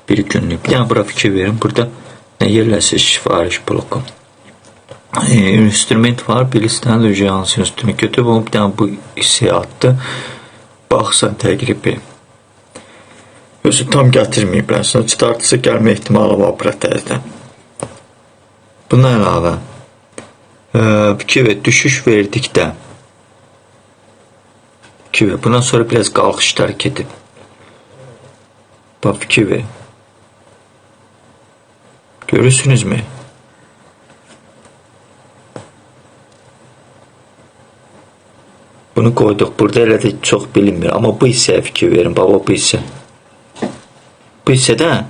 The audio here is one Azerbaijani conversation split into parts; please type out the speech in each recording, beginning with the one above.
Bir günlük. Bir dənə bura fikir verin. Burada nə yerləşir? Sifariş bloku. İnstrument var. Bilirsiniz önce hansı instrument götürüb onu bir dənə bu hissəyə atdı. Baxsan təqribi. Özü tam gətirməyiblər. Sonra çıxartısı gəlmə ehtimalı var bura təzədən. Buna əlavə fikir ver, düşüş verdikdə fikir ver. Bundan sonra biraz qalxışlar gedib. Bax fikir ver. Görürsünüzmü? Bunu qoyduq. Burada elə də çox bilinmir. Amma bu hissəyə fikir verin. Baba bu hissə. Bu hissədə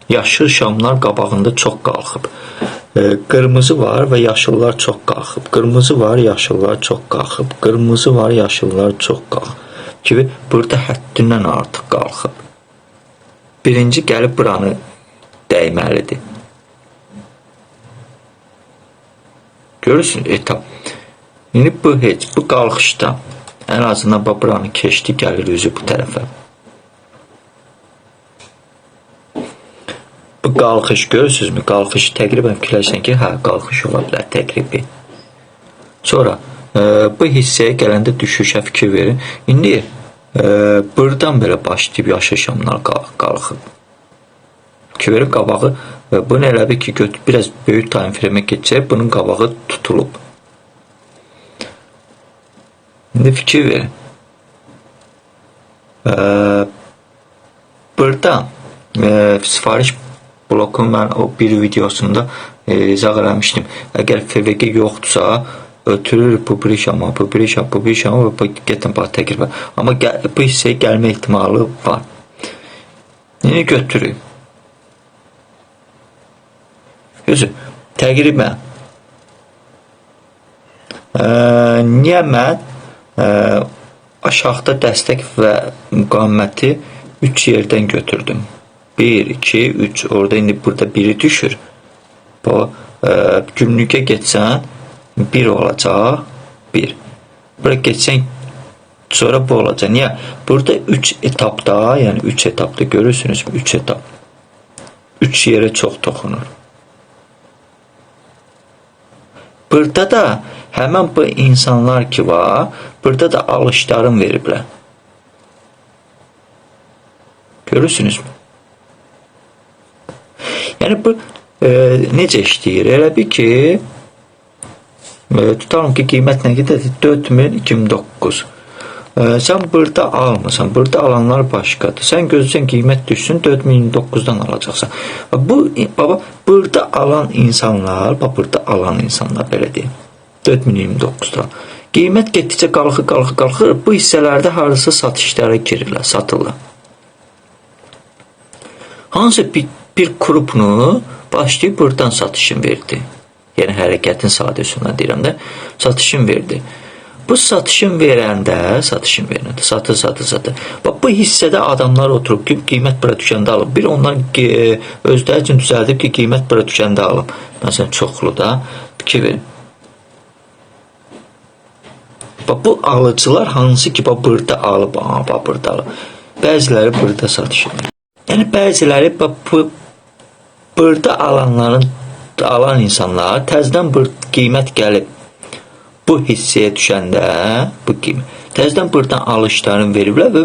yaşıl şamlar qabağında çox qalxıb. Qırmızı var və yaşıllar çox qalxıb. Qırmızı var, yaşıllar çox qalxıb. Qırmızı var, yaşıllar çox qalxıb. Kimi burada həddindən artıq qalxıb. Birinci gəlib buranı dəyməlidir. Görürsünüz etap. İndi bu heç, bu qalxışda ən azından buranı keçdi, gəlir üzü bu tərəfə. Bu qalxış görürsünüzmü? Qalxış təqribən fikirləşsən ki, hə, qalxış ola bilər təqribi. Sonra bu hissəyə gələndə düşüşə fikir verin. İndi buradan belə başlayıb yaşıl şamlar qalxıb. Fikir verin, qabağı bunu elə bir ki, biraz böyük time frame keçəcək, bunun qabağı tutulub. İndi fikir verin. Burada sifariş blokun mən o bir videosunda izah eləmişdim. Əgər FVG yoxdursa, ötürür bu bir şama və getən bax təqribən. Amma bu hissəyə gəlmə ehtimalı var. Yine götürür. Gözü, təqribən niyə mən aşağıda dəstək və müqaviməti 3 yerdən götürdüm. 1, 2, 3. Orada indi burada biri düşür. Bu günlükə getsən 1 olacaq. 1. Bura getsən sonra bu olacaq. Niyə? Burada 3 etapda, yəni 3 etapda görürsünüz. 3 etap. 3 yerə çox toxunur. Burada da həmən bu insanlar ki var, burada da alışlarım veriblər. Görürsünüzmü? Yəni bu necə işləyir? Elə bir ki, tutalım ki, qiymət nə qədərdir? 4029. Sən burada almısan, burada alanlar başqadır. Sən gözləyən qiymət düşsün, 4029-dan alacaqsan. Baba, burada alan insanlar, burada alan insanlar belə deyim, 4029-dan. Qiymət getdikcə qalxır, bu hissələrdə harısı satışlara girirlər, satırlar. Hansı bir qrupunu başlayıb buradan satışın verdi. Yəni hərəkətin sadəsindən deyirəm də, satışın verdi. Bu satışın verəndə, satır. Bax, bu hissədə adamlar oturub ki, qiymət bura düşəndə alıb. Bir onlar özləri üçün düzəldib ki, qiymət bura düşəndə alıb. Məsələn, çoxlu da fikir verin. Bax, bu alıcılar hansı ki, burada alıb, burada alıb. Bəziləri burada satışın verir. Yəni, bəziləri burada alan insanlar təzədən qiymət gəlib bu hissəyə düşəndə bu qiymət. Təzədən buradan alışlarını veriblər və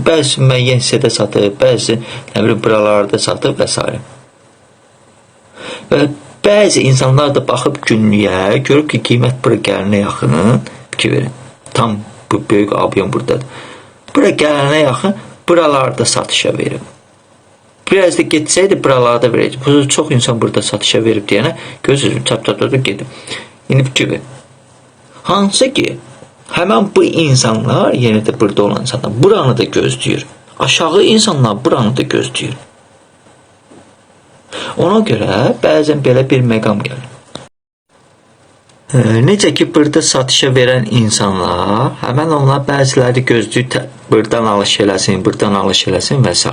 bəzi müəyyən hissədə satır, bəzi buralarda satır və s. Və bəzi insanlar da baxıb günlüyə, görüb ki, qiymət bura gəlinə yaxın, fikir verin, tam bu böyük abyon buradadır. Bura gəlinə yaxın, buralarda satışa verib. Biraz da getsəydi buralarda verəcək. Bu çox insan burada satışa verib deyənə gözünüzü çap gedib. İndi fikir verin. Hansı ki, həmən bu insanlar, yenə də burada olan insanlar, buranı da gözləyir. Aşağı insanlar buranı da gözləyir. Ona görə bəzən belə bir məqam gəlir. Necə ki, burada satışa verən insanlar, həmən onlar bəziləri gözləyir, buradan alış eləsin və s.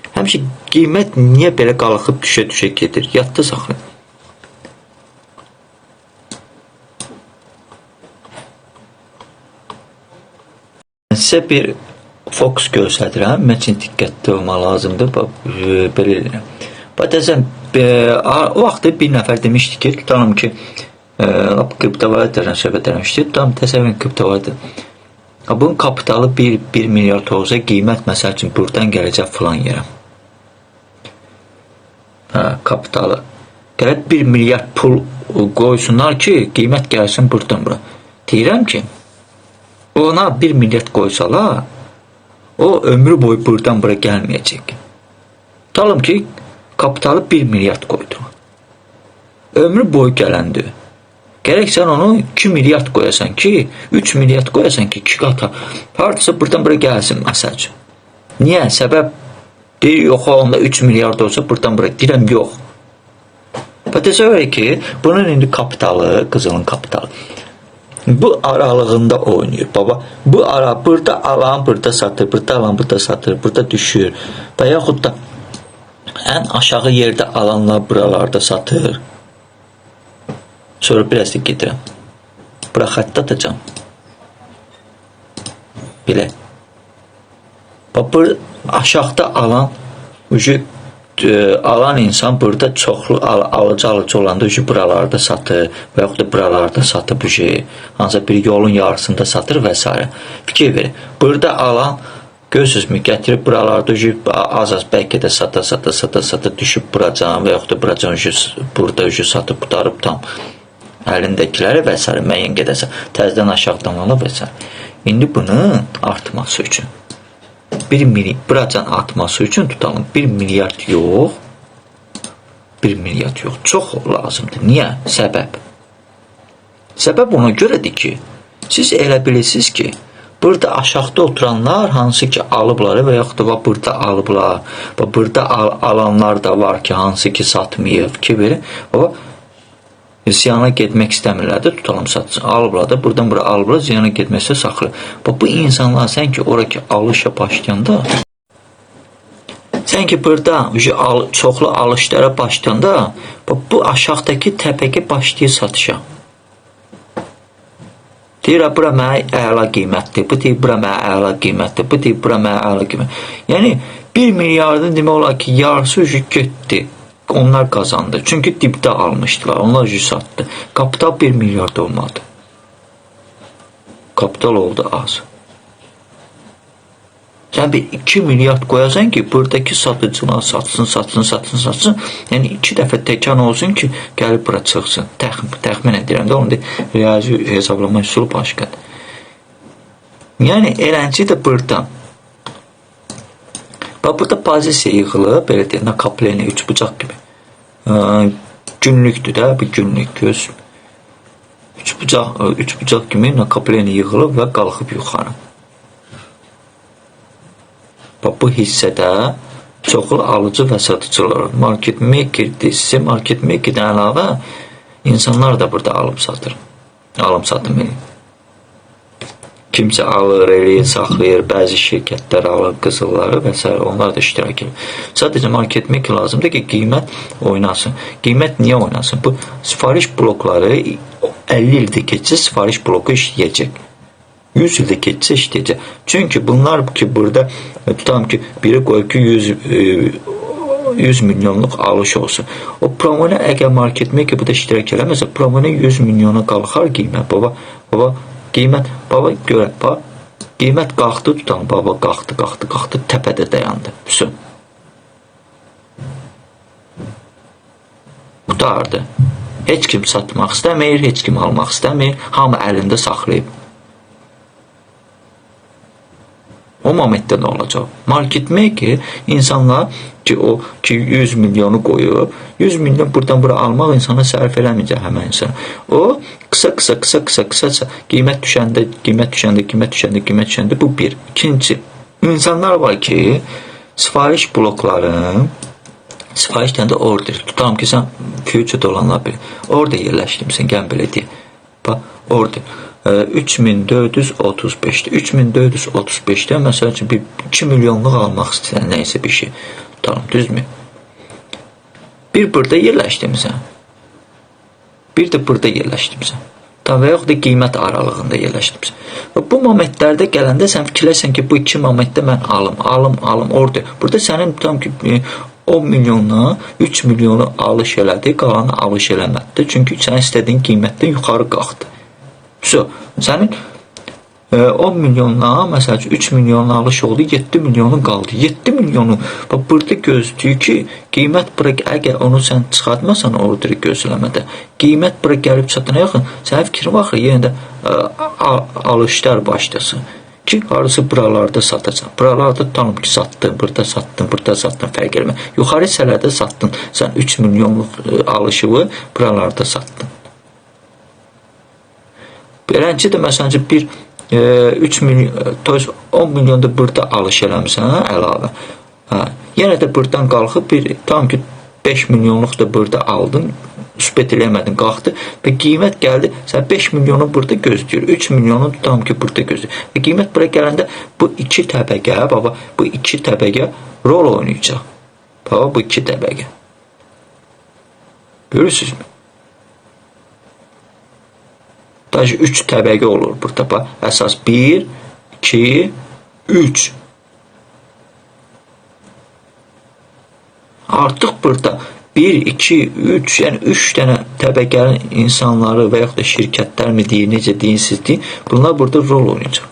Həmişə qiymət niyə belə qalxıb düşə gedir? Yadda saxlayın. Sizə bir fokus göstərirəm. Mən üçün diqqətli olmaq lazımdır. Belə edirəm. Bəzən o vaxt bir nəfər demişdi ki, tutalım ki, kriptovalyutadan söhbət eləmişdi. Tutalım təsəvvür kriptovalyuta. Bunun kapitalı 1 milyard olsa, qiymət məsəl üçün buradan gələcək filan yerə. Kapitalı. Gələk 1 milyard pul qoysunlar ki, qiymət gəlsin buradan bura. Deyirəm ki, ona 1 milyard qoysalar, o ömrü boyu buradan bura gəlməyəcək. Tutalım ki, kapitalı 1 milyard qoydu. Ömrü boyu gələndir. Gərək sən onu 2 milyard qoyasan ki, 3 milyard qoyasan ki, 2 qata. Hardasa buradan bura gəlsin məsəl üçün. Niyə? Səbəb deyir, yox, onda 3 milyard olsa buradan bura. Deyirəm, yox. Və təsəvvür ki, bunun indi kapitalı, qızılın kapitalı. Bu aralığında oynayır. Baba, bu ara burada alan, burada satır, burada alan, burada satır, burada düşür. Və yaxud da ən aşağı yerdə alanlar buralarda satır. Sonra biraz da gedirəm. Bura xəttə atacam. Belə. Bax, aşağıda alan, alan insan burada çoxlu alıcı olanda buralarda satır və yaxud da buralarda satır bu şeyi. Hansısa bir yolun yarısında satır və s. Fikir verin. Burada alan görürsünüzmü gətirib buralarda az bəlkə də sata düşüb buracan və yaxud da buracan burada satıb qutarıb tam əlindəkiləri və s. müəyyən qədərsə təzədən aşağıdan alıb və s. İndi bunun artması üçün buracan artması üçün tutalım 1 milyard yox. 1 milyard yox. Çox lazımdır. Niyə? Səbəb. Səbəb ona görədir ki, siz elə bilirsiniz ki, burada aşağıda oturanlar hansı ki alıblar və yaxud da burada alıblar. Burada alanlar da var ki, hansı ki satmayıb ki, verin. Ziyana getmək istəmirlər də, tutalım satsın. Alıblar da, buradan bura alıblar, ziyana getməksə saxlayır. Bu insanlar sən ki, oraki alışa başlayanda, sən ki, burada çoxlu alışlara başlayanda, bu aşağıdakı təbəqə başlayır satışa. Deyir, bura mənə əla qiymətdir, bu deyir, bura mənə əla qiymətdir, bu deyir, bura mənə əla qiymətdir. Yəni, 1 milyardın demək olar ki, yarısı getdi. Onlar kazandı. Çünkü dipte almıştılar. Onlar sattı. Kapital 1 milyard olmadı. Kapital oldu az. Sen bir 2 milyard koyasan ki buradaki satıcılar satsın. Yani 2 dəfə təkan olsun ki gəlib bura çıxsın. Təxmin edirəm də onu riyazi hesablama üsulu başqadır. Yani elənci də burada. Bax, burada pozisiya yığılıb, belə deyək, nakaplenə, 3 bucaq kimi. Günlükdür də, bir günlük göz. 3 bucaq kimi nakaplenə yığılıb və qalxıb yuxarı. Bax, bu hissədə çoxlu alıcı və satıcılar, market makerdir, sizə market makerdən əlavə insanlar da burada alıb satır. Alım satım edir. Kimsə alır, eləyir, saxlayır, bəzi şirkətlər alır qızılları və s. Onlar da iştirak edir. Sadəcə market maker lazımdır ki, qiymət oynasın. Qiymət niyə oynasın? Bu sifariş blokları 50 ildə keçsə sifariş bloku işləyəcək. 100 ildə keçsə işləyəcək. Çünki bunlar ki, burada tutalım ki, biri qoyub ki, 100 milyonluq alış olsun. O promona əgər market maker burada iştirak eləməsə, promona 100 milyona qalxar qiymət. Baba, qiymət, baba görək, qiymət qalxdı, tutalım, baba qalxdı, təpədə dayandı. Bütün. Qutardı. Heç kim satmaq istəmir, heç kim almaq istəmir, hamı əlində saxlayıb. O momentdə nə olacaq? Market maker insanlar ki 100 milyonu qoyub, 100 milyon buradan bura almaq insana sərf eləməyəcək həmən insan. O qısa qiymət düşəndə bu bir. İkinci, insanlar var ki sifariş blokların sifariş deyəndə order. Tutalım ki sən future olanlar bilir. Order yerləşdirmisən, gəlin belə deyək. Bax, order. 3435'te 3435'te mesela bir 2 milyonluq almaq istəyən nəysə bir şey. Tamam, düzmü? Bir burada yerləşdirmisən. Bir də burada yerləşdirmisən. və yaxud da qiymət aralığında yerləşdiribsən. Və bu momentlərdə gələndə sən fikirləşsən ki, bu iki momentdə mən alım, orada. Burada sənin tam ki 10 milyondan 3 milyonu alış elədi, qalanı alış eləmədi. Çünki sən istədiyin qiymətdən yuxarı qalxdı. Sənin 10 milyondan, məsəl üçün 3 milyonun alış oldu, 7 milyonu qaldı. 7 milyonu, bax, burada gözləyir ki, qiymət bura, əgər onu sən çıxartmasan orderi gözləmədə, qiymət bura gəlib çatana yaxın, sənin fikrin var, yenə də alışlar başlasın. Ki, harısı buralarda satacaq. Buralarda tanım ki, satdın, burada satdın, fərq eləmə. Yuxarı hissələrdə satdın, sən 3 milyonluq alışıvı buralarda satdın. Beləncə də, məsələn, bir 3 milyon, 10 milyon da burada alış eləmişsən, əlavə. Yenə də buradan qalxıb bir, tam ki 5 milyonluq da burada aldın, üsbət eləmədin, qalxdı və qiymət gəldi, sən 5 milyonu burada gözləyir, 3 milyonu tam ki burada gözləyir. Və qiymət bura gələndə bu iki təbəqə, baba, bu iki təbəqə rol oynayacaq. Baba, bu iki təbəqə. Görürsünüzmü? Daşı 3 təbəqə olur burada. Bax, əsas 1, 2, 3. Artıq burada 1, 2, 3, yəni 3 dənə təbəqənin insanları və yaxud da şirkətlər mi deyir, necə deyin siz deyin, bunlar burada rol oynayacaq.